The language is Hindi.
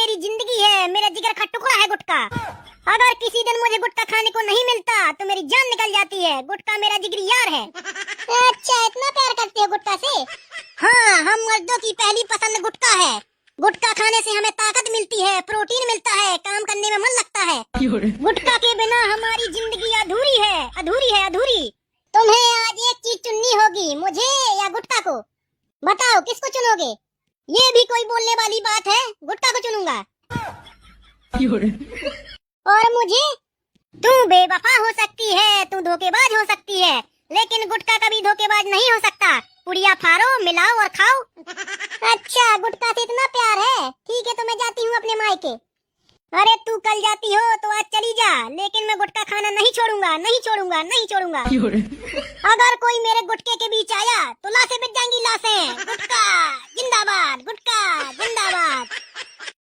मेरी जिंदगी है, मेरा जिगर का टुकड़ा है गुटखा। अगर किसी दिन मुझे गुटखा खाने को नहीं मिलता तो मेरी जान निकल जाती है। गुटखा मेरा जिगरी यार है। अच्छा, इतना प्यार करते हो गुटखा से? हाँ, हम मर्दों की पहली पसंद गुटखा है। गुटखा खाने से हमें ताकत मिलती है, प्रोटीन मिलता है, काम करने में मन लगता है। गुटखा के बिना हमारी जिंदगी अधूरी है, अधूरी है, अधूरी। तुम्हें आज एक चीज चुननी होगी, मुझे या गुटखा को। बताओ किसको चुनोगे? ये भी कोई बोलने वाली बात है? गुटखा को चुनूंगा। और मुझे? तू बेवफा हो सकती है, तू धोखेबाज हो सकती है, लेकिन गुटखा कभी धोखेबाज नहीं हो सकता। पुड़िया फाड़ो, मिलाओ और खाओ। अच्छा, गुटखा से इतना प्यार है। ठीक है, तो मैं जाती हूँ अपने मायके। अरे तू कल जाती हो तो आज चली जा, लेकिन मैं गुटखा खाना नहीं छोड़ूंगा, नहीं छोड़ूंगा, नहीं छोड़ूंगा। अगर कोई मेरे गुटके के बीच आया तो लाशें बिक जाएंगी, लाशें। गुटखा